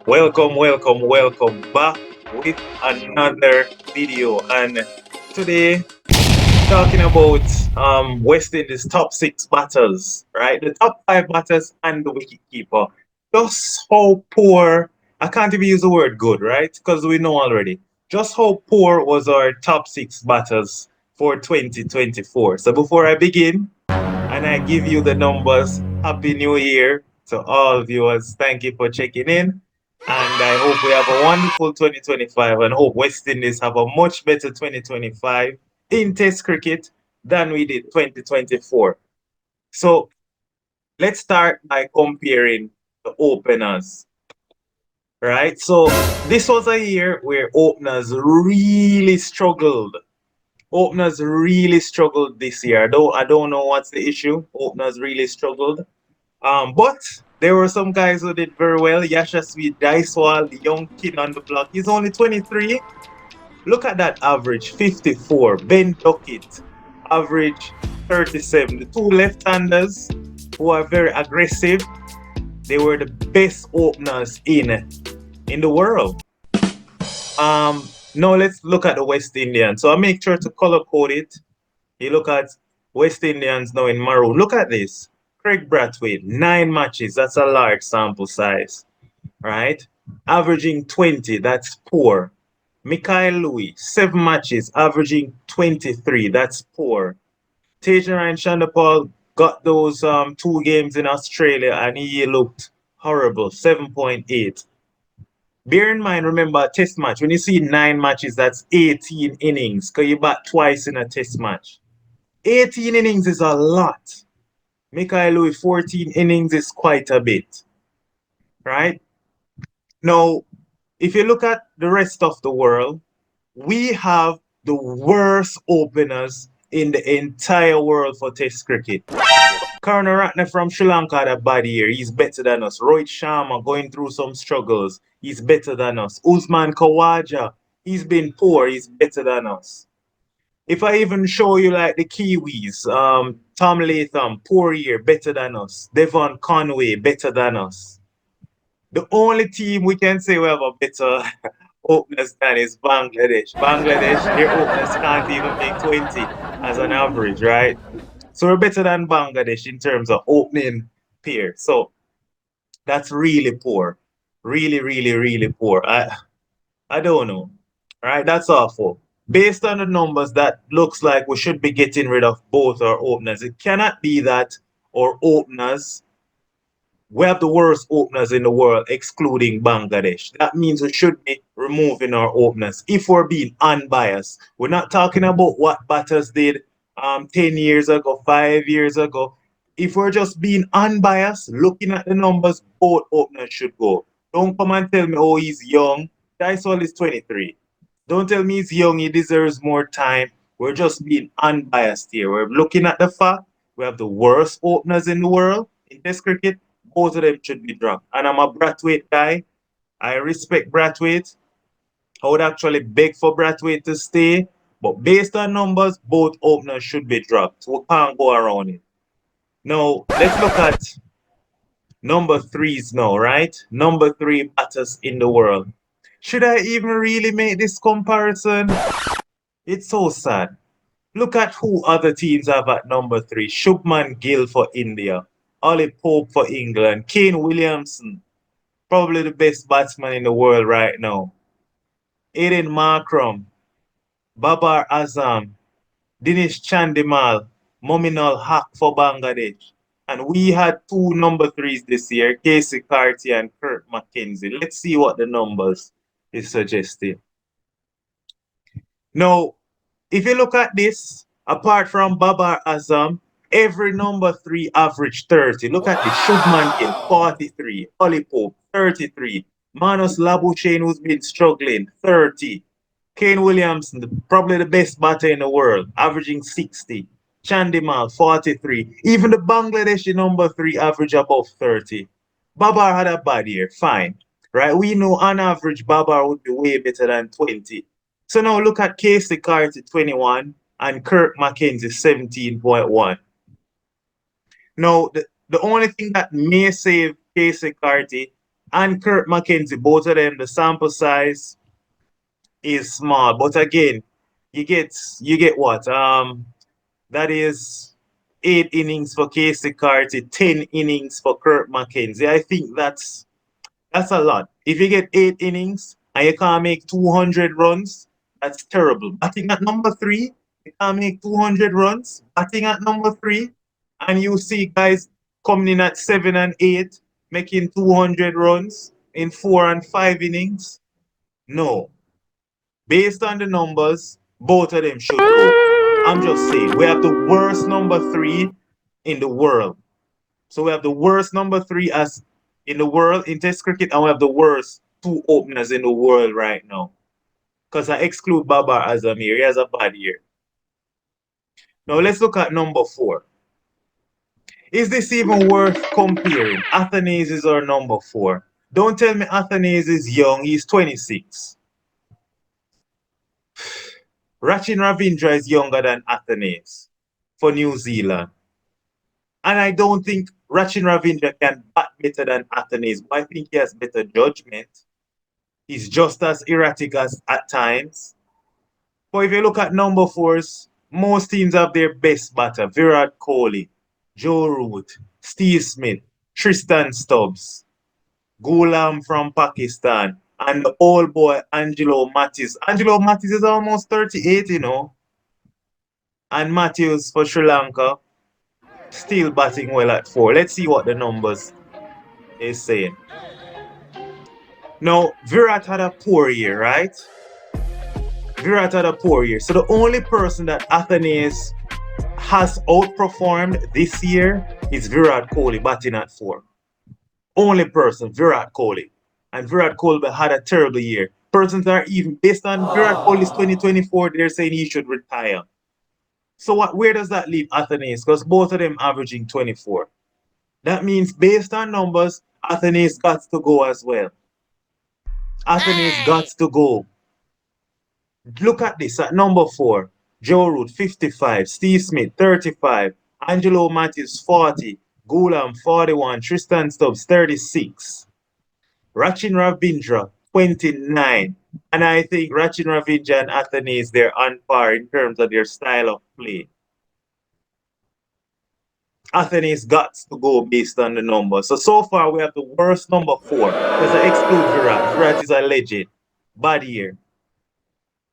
Welcome back with another video. And today, talking about West Indies top six batters, right? The top five batters and the wicketkeeper. Just how poor, I can't even use the word good, right? Because we know already. Just how poor was our top six batters for 2024. So before I begin, and I give you the numbers. Happy New Year to all viewers. Thank you for checking in. And I hope we have a wonderful 2025 and hope West Indies have a much better 2025 in Test cricket than we did 2024. So let's start by comparing the openers, right? So this was a year where openers really struggled. Openers really struggled this year. I don't know what's the issue. Openers really struggled. But there were some guys who did very well. Yashasvi Daiswal, the young kid on the block. He's only 23. Look at that average, 54. Ben Duckett, average 37. The two left-handers who are very aggressive, they were the best openers in the world. Now let's look at the West Indians. So I make sure to color code it. You look at West Indians now in maroon. Look at this. Craig Brathwaite, 9 matches. That's a large sample size, right? Averaging 20. That's poor. Mikhail Louis, 7 matches, averaging 23. That's poor. Tejan Chandapal got those 2 games in Australia and he looked horrible. 7.8. Bear in mind, remember, a test match. When you see 9 matches, that's 18 innings. Because you bat twice in a test match. 18 innings is a lot. Mikhail Louis, 14 innings is quite a bit, right? Now, if you look at the rest of the world, we have the worst openers in the entire world for Test cricket. Karunaratne from Sri Lanka had a bad year. He's better than us. Rohit Sharma going through some struggles. He's better than us. Usman Khawaja, he's been poor. He's better than us. If I even show you like the Kiwis, Tom Latham, poor year, better than us. Devon Conway, better than us. The only team we can say we have a better openers than is Bangladesh. Bangladesh, their openers can't even make 20 as an average, right? So we're better than Bangladesh in terms of opening pair. So that's really poor. Really poor. I don't know. Right? That's awful. Based on the numbers, that looks like we should be getting rid of both our openers. It cannot be that our openers, we have the worst openers in the world, excluding Bangladesh. That means we should be removing our openers if we're being unbiased. We're not talking about what batters did 10 years ago, 5 years ago. If we're just being unbiased, looking at the numbers, both openers should go. Don't come and tell me, oh, he's young. Dysol is 23. Don't tell me he's young, he deserves more time. We're just being unbiased here. We're looking at the fact we have the worst openers in the world in Test cricket. Both of them should be dropped. And I'm a Brathwaite guy. I respect Brathwaite. I would actually beg for Brathwaite to stay. But based on numbers, both openers should be dropped. We can't go around it. Now, let's look at number threes now, right? Number three batters in the world. Should I even really make this comparison? It's so sad. Look at who other teams have at number three. Shubman Gill for India. Ollie Pope for England. Kane Williamson, probably the best batsman in the world right now. Aiden Markram. Babar Azam. Dinesh Chandimal. Mominal Haq for Bangladesh. And we had two number threes this year, Casey Carty and Kirk McKenzie. Let's see what the numbers is suggesting. Now, if you look at this, apart from Babar Azam, every number three average 30. Look at this. Shubman Gill, 43. Ollie Pope, 33. Manus Labuschagne, who's been struggling, 30. Kane Williamson, probably the best batter in the world, averaging 60. Chandimal, 43. Even the Bangladeshi number three average above 30. Babar had a bad year, fine. Right? We know on average Babar would be way better than 20. So now look at Casey Carty 21 and Kirk McKenzie 17.1. Now, the only thing that may save Casey Carty and Kurt McKenzie, both of them, the sample size is small. But again, you get what? That is 8 innings for Casey Carty, 10 innings for Kurt McKenzie. I think that's a lot. If you get 8 innings and you can't make 200 runs, that's terrible. Batting at number three, you can't make 200 runs. Batting at number three, and you see guys coming in at 7 and 8, making 200 runs in 4 and 5 innings. No. Based on the numbers, both of them should go. I'm just saying, we have the worst number three in the world. So we have the worst number three as in the world in Test cricket, and we have the worst two openers in the world right now. Because I exclude Babar Azam here. He has a bad year. Now let's look at number 4. Is this even worth comparing? Athanase is our number 4. Don't tell me Athanase is young. He's 26. Rachin Ravindra is younger than Athanase for New Zealand. And I don't think Rachin Ravindra can bat better than Athanase, but I think he has better judgment. He's just as erratic as at times. But if you look at number 4s, most teams have their best batter. Virat Kohli, Joe Root, Steve Smith, Tristan Stubbs, Ghulam from Pakistan, and the old boy Angelo Matthews. Angelo Matthews is almost 38, you know. And Matthews for Sri Lanka, still batting well at 4. Let's see what the numbers is saying. Now, Virat had a poor year, right? Virat had a poor year. So the only person that Athanase has outperformed this year is Virat Kohli batting at 4. Only person, Virat Kohli. And Virat Kohli had a terrible year. Persons are even, based on Virat Kohli's 2024, they're saying he should retire. So where does that leave Athanase? Because both of them averaging 24. That means based on numbers, Athanase got to go as well. Athanase got to go. Look at this at number 4. Joe Root 55, Steve Smith 35, Angelo Matthews 40, Ghulam 41, Tristan Stubbs 36, Rachin Ravindra 29. And I think Rachin Ravindra and Athanase, they're on par in terms of their style of play. Athanase got to go based on the numbers. So far we have the worst number 4. Because I exclude Virat. Virat is a legend. Bad year.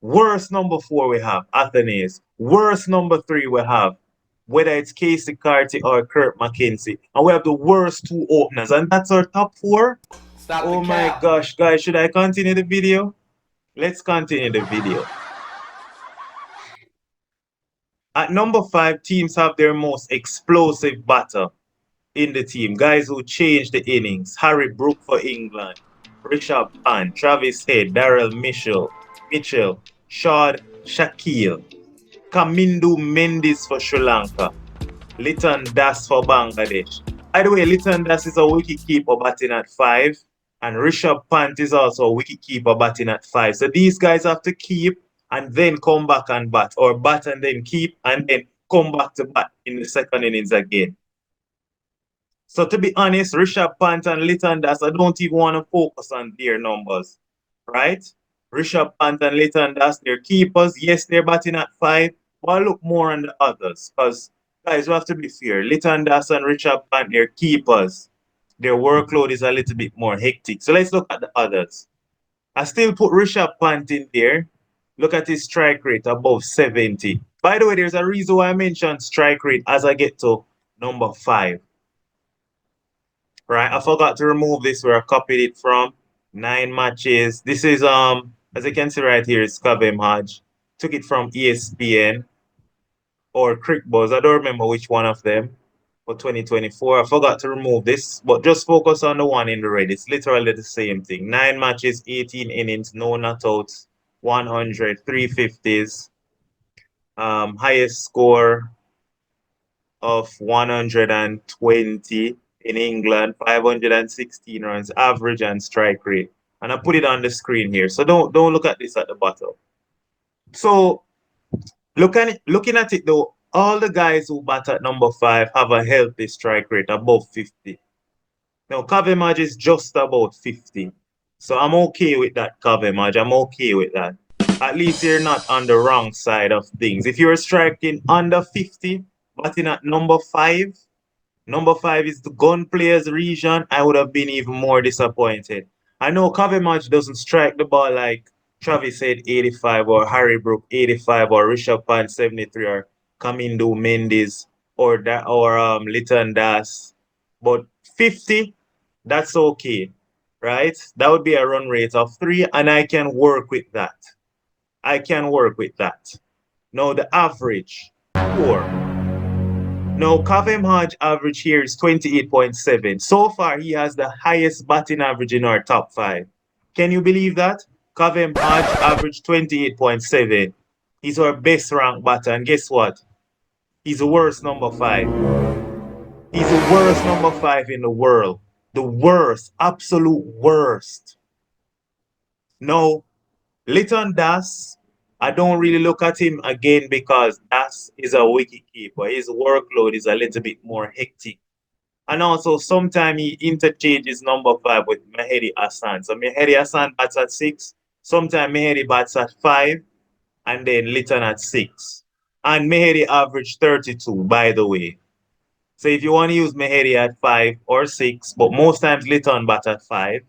Worst number 4 we have Athanase. Worst number 3 we have, whether it's Casey Carty or Kurt McKenzie. And we have the worst 2 openers. And that's our top 4. Oh my gosh, guys, should I continue the video? Let's continue the video. At number 5, teams have their most explosive batter in the team. Guys who change the innings. Harry Brook for England, Rishabh Pant, Travis Head, Daryl Mitchell, Shad Shakil, Kamindu Mendis for Sri Lanka, Liton Das for Bangladesh. By the way, Liton Das is a wicketkeeper batting at 5, and Rishabh Pant is also a wicketkeeper batting at 5. So these guys have to keep and then come back and bat, or bat and then keep and then come back to bat in the second innings again. So to be honest, Rishabh Pant and Liton Das, I don't even want to focus on their numbers, right? Rishabh Pant and Liton Das, they're keepers. Yes, they're batting at 5, but I look more on the others because, guys, we have to be fair. Liton Das and Rishabh Pant, they're keepers. Their workload is a little bit more hectic. So let's look at the others. I still put Rishabh Pant in there. Look at his strike rate above 70. By the way, there's a reason why I mentioned strike rate as I get to number 5. Right, I forgot to remove this where I copied it from. 9 matches. This is as you can see right here, it's Kavem Hodge. Took it from ESPN or CricBuzz. I don't remember which one of them for 2024. I forgot to remove this, but just focus on the one in the red. It's literally the same thing. 9 matches, 18 innings, no nutouts, 100, 350s. Highest score of 120 in England, 516 runs, average and strike rate. And I put it on the screen here. So don't look at this at the bottom. So looking at it though, all the guys who bat at number 5 have a healthy strike rate above 50. Now, Kavemaj is just about 50. So I'm okay with that, Kavemaj. I'm okay with that. At least you're not on the wrong side of things. If you're striking under 50, batting at number five is the gun players region, I would have been even more disappointed. I know Kavemaj doesn't strike the ball like Travis said 85 or Harry Brook 85 or Rishabh Pant 73 or Kamindu Mendes or that or Litton Das. But 50, that's okay. Right? That would be a run rate of 3, and I can work with that. I can work with that. Now the average 4. Now, Kavem Hodge average here is 28.7. So far, he has the highest batting average in our top 5. Can you believe that? Kavem Hodge averaged 28.7. He's our best ranked batter. And guess what? He's the worst number 5. He's the worst number 5 in the world. The worst. Absolute worst. Now, Litton Das, I don't really look at him again because Das is a wicket keeper. His workload is a little bit more hectic. And also, sometimes he interchanges number 5 with Mehedi Hassan. So Mehedi Hassan bats at 6. Sometimes Mehedi bats at 5. And then Litton at 6. And Mehedi averaged 32, by the way. So if you want to use Mehedi at 5 or 6, but most times Litton bats at 5,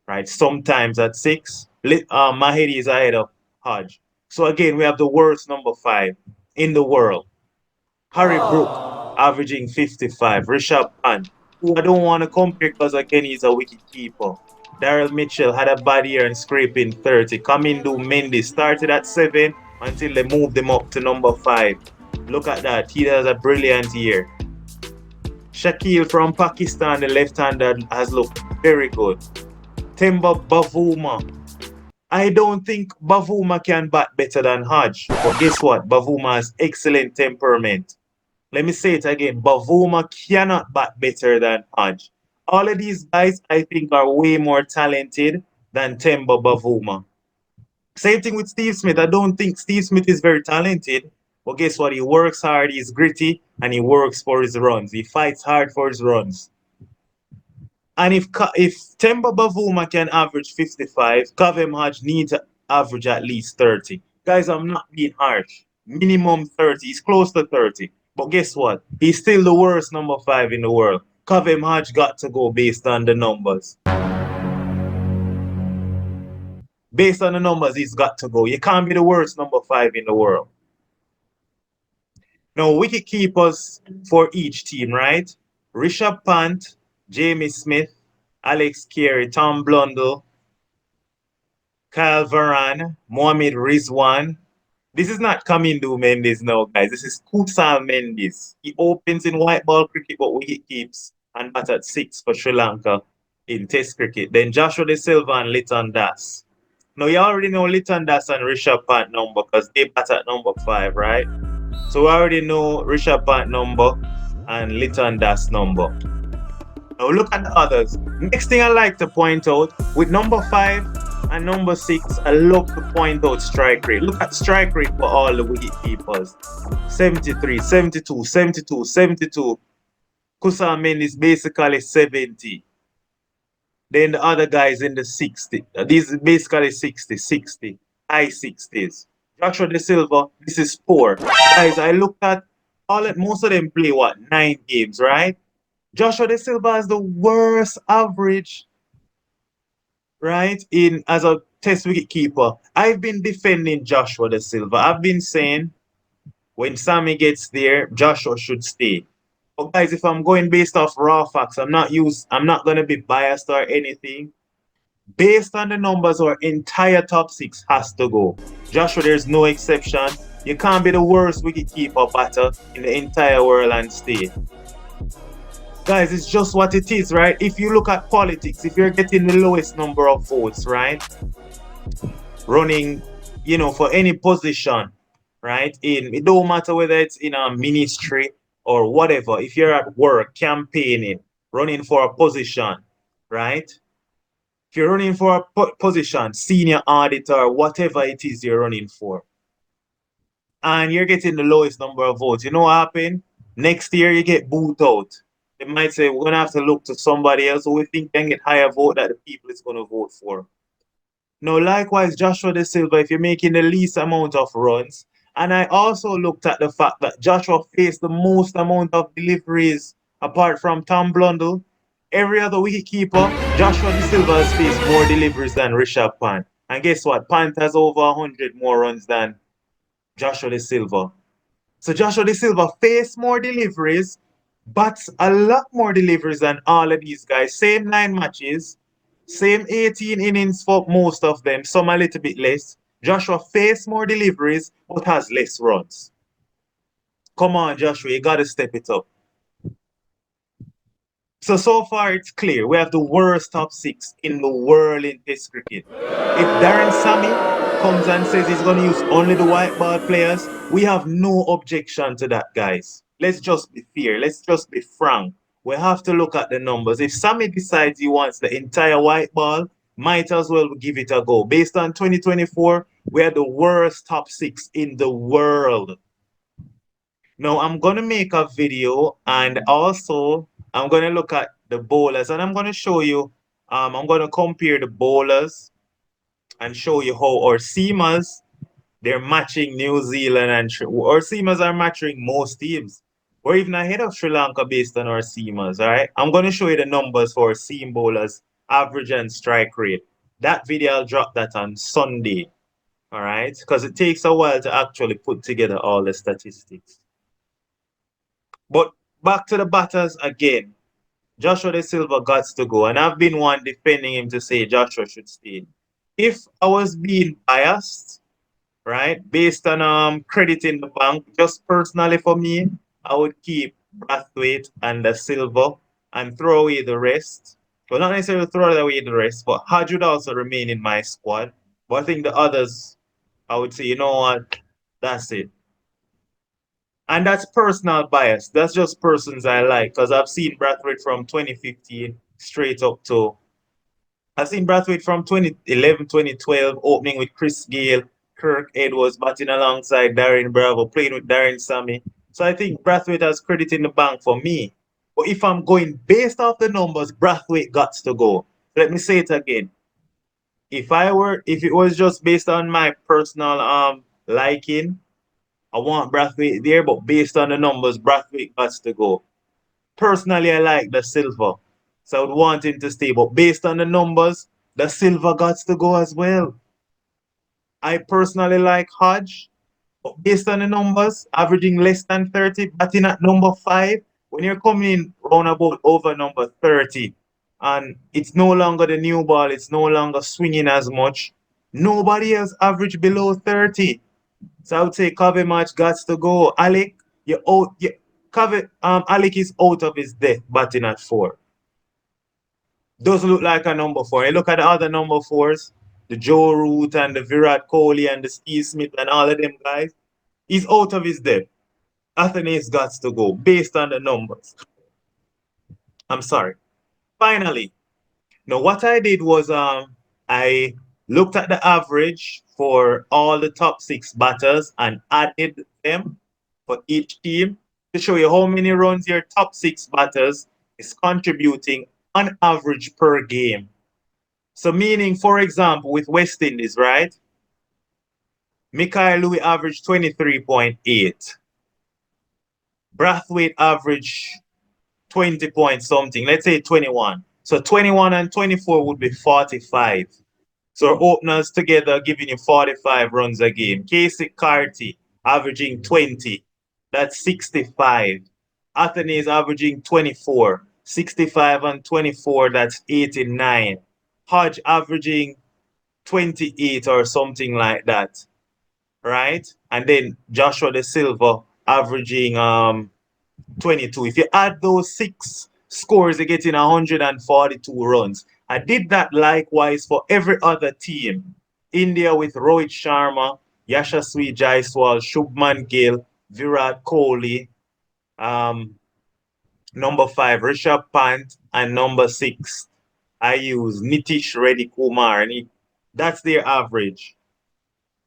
right? Sometimes at 6. Mahedi is ahead of Hodge. So again, we have the worst number 5 in the world. Harry Brook averaging 55. Rishabh Pant, who I don't want to compare because again he's a wicket keeper. Daryl Mitchell had a bad year and scraping 30. Kamindu Mendy started at 7 until they moved him up to number 5. Look at that. He has a brilliant year. Shakil from Pakistan, the left-hander, has looked very good. Temba Bavuma. I don't think Bavuma can bat better than Hodge. But guess what? Bavuma has excellent temperament. Let me say it again. Bavuma cannot bat better than Hodge. All of these guys, I think, are way more talented than Temba Bavuma. Same thing with Steve Smith. I don't think Steve Smith is very talented. But guess what? He works hard, he's gritty, and he works for his runs. He fights hard for his runs. And if Temba Bavuma can average 55, Kavem Hodge needs to average at least 30. Guys, I'm not being harsh. Minimum 30. He's close to 30. But guess what? He's still the worst number 5 in the world. Kavem Hodge got to go based on the numbers. Based on the numbers, he's got to go. You can't be the worst number 5 in the world. Now, wicket keepers for each team, right? Rishabh Pant, Jamie Smith, Alex Carey, Tom Blundell, Kyle Varan, Mohamed Rizwan. This is not Kamindu Mendes now, guys. This is Kusal Mendes. He opens in white ball cricket, but wicket keeps and bat at 6 for Sri Lanka in Test cricket. Then Joshua De Silva and Litton Das. Now, you already know Litton Das and Rishabh Pant number because they bat at number 5, right? So we already know Rishabh Pant number and Litton Das number. Now look at the others. Next thing I like to point out, with number 5 and number 6, I love to point out strike rate. Look at the strike rate for all the wicket keepers. 73, 72, 72, 72. Kusal Mendes basically 70. Then the other guys in the 60. These basically 60, 60, high 60s. Joshua De Silva, this is 4. Guys, I looked at most of them play 9 games, right? Joshua De Silva has the worst average, right, in as a test wicket keeper. I've been defending Joshua De Silva. I've been saying when Sammy gets there, Joshua should stay. But guys, if I'm going based off raw facts, I'm not gonna be biased or anything. Based on the numbers, our entire top 6 has to go. Joshua, there's no exception. You can't be the worst wicketkeeper batter in the entire world and stay. Guys, it's just what it is, right? If you look at politics, if you're getting the lowest number of votes, right? Running, for any position, right? It don't matter whether it's in a ministry or whatever. If you're at work, campaigning, running for a position, right? If you're running for a position, senior auditor, whatever it is you're running for, and you're getting the lowest number of votes, you know what happened? Next year, you get booed out. they might say we're gonna have to look to somebody else who we think can get higher vote that the people is gonna vote for. Now, likewise, Joshua De Silva, if you're making the least amount of runs, and I also looked at the fact that Joshua faced the most amount of deliveries apart from Tom Blundell. Every other wicketkeeper, Joshua De Silva has faced more deliveries than Rishabh Pant. And guess what? Pant has over 100 more runs than Joshua De Silva. So Joshua De Silva faced more deliveries, but a lot more deliveries than all of these guys. Same 9 matches, same 18 innings for most of them, some a little bit less. Joshua faced more deliveries, but has less runs. Come on, Joshua, you got to step it up. So far it's clear. We have the worst top 6 in the world in Test cricket. If Darren Sammy comes and says he's going to use only the white ball players, we have no objection to that, guys. Let's just be fair. Let's just be frank. We have to look at the numbers. If Sammy decides he wants the entire white ball, might as well give it a go. Based on 2024, we are the worst top 6 in the world. Now, I'm going to make a video and also I'm going to look at the bowlers and I'm going to show you, I'm going to compare the bowlers and show you how our seamers, they're matching New Zealand and our seamers are matching most teams. We're even ahead of Sri Lanka based on our seamers, all right? I'm going to show you the numbers for our seam bowlers, average and strike rate. That video, I'll drop that on Sunday, all right? Because it takes a while to actually put together all the statistics. But back to the batters again. Joshua De Silva got to go, and I've been one defending him to say Joshua should stay. If I was being biased, right, based on credit in the bank, just personally for me, I would keep Brathwaite and De Silva and throw away the rest. Well, not necessarily throw away the rest, but Hodge would also remain in my squad. But I think the others, I would say, you know what, that's it. And that's personal bias. That's just persons I like because I've seen Brathwaite from 2015 straight up to. I've seen Brathwaite from 2011, 2012, opening with Chris Gayle, Kirk Edwards, batting alongside Darren Bravo, playing with Darren Sammy. So I think Brathwaite has credit in the bank for me. But if I'm going based off the numbers, Brathwaite got to go. Let me say it again. If it was just based on my personal liking, I want Brathwaite there, but based on the numbers, Brathwaite got to go. Personally, I like De Silva, so I would want him to stay. But based on the numbers, De Silva got to go as well. I personally like Hodge, but based on the numbers, averaging less than 30, batting at number 5, when you're coming round about over number 30, and it's no longer the new ball, it's no longer swinging as much, nobody else average below 30. So I would say Kaveh got to go. Alec, you're out. Alec is out of his depth, batting at 4. Doesn't look like a number 4. You look at the other number 4s, the Joe Root and the Virat Kohli and the Steve Smith and all of them guys. He's out of his depth. Athanaze got to go based on the numbers. I'm sorry. Finally, now what I did was I looked at the average for all the top 6 batters and added them for each team to show you how many runs your top 6 batters is contributing on average per game. So meaning, for example, with West Indies, right? Mikhail Louis averaged 23.8. Brathwaite averaged 20 point something. Let's say 21. So 21 and 24 would be 45. So openers together giving you 45 runs a game. Casey Carty averaging 20. That's 65. Athanaze averaging 24. 65 and 24, that's 89. Hodge averaging 28 or something like that. Right? And then Joshua De Silva averaging 22. If you add those 6 scores, you're getting 142 runs. I did that likewise for every other team. India with Rohit Sharma, Yashasvi Jaiswal, Shubman Gill, Virat Kohli, number 5, Rishabh Pant, and number 6, I use Nitish Reddy Kumar, and that's their average.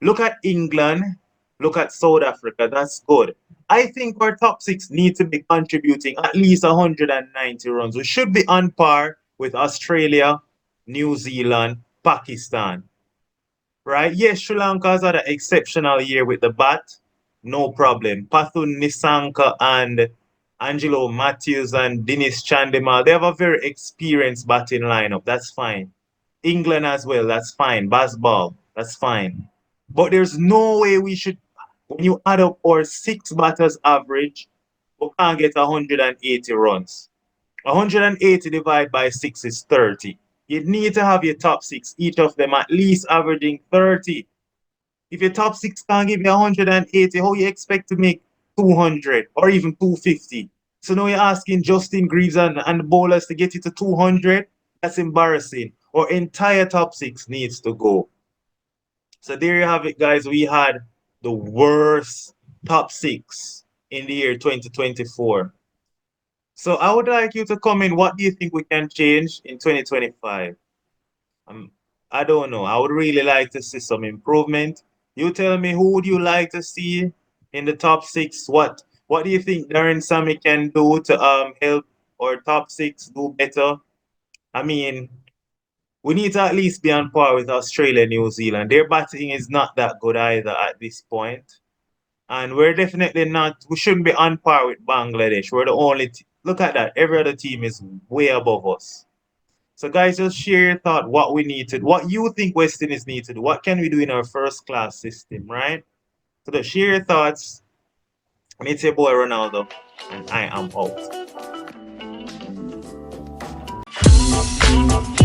Look at England. Look at South Africa, that's good. I think our top six need to be contributing at least 190 runs. We should be on par with Australia, New Zealand, Pakistan. Right? Yes, Sri Lanka has had an exceptional year with the bat. No problem. Pathum Nissanka and Angelo Matthews and Dinesh Chandimal, they have a very experienced batting lineup. That's fine. England as well, that's fine. Basball, that's fine. But there's no way we should, when you add up our six batters average, we can't get 180 runs. 180 divided by 6 is 30. You need to have your top six, each of them at least averaging 30. If your top six can't give you 180, how you expect to make 200 or even 250? So now you're asking Justin Greaves and the bowlers to get you to 200? That's embarrassing. Our entire top six needs to go. So there you have it, guys. We had the worst top six in the year 2024. So I would like you to comment. What do you think we can change in 2025? I don't know. I would really like to see some improvement. You tell me, who would you like to see in the top six? What do you think Darren Sammy can do to help our top six do better? I mean, we need to at least be on par with Australia and New Zealand. Their batting is not that good either at this point. And we're definitely not, we shouldn't be on par with Bangladesh. We're the only, look at that. Every other team is way above us. So guys, just share your thought, what we need to do, what you think West Indies need to do. What can we do in our first class system, right? So just share your thoughts. And it's your boy Ronaldo, and I am out.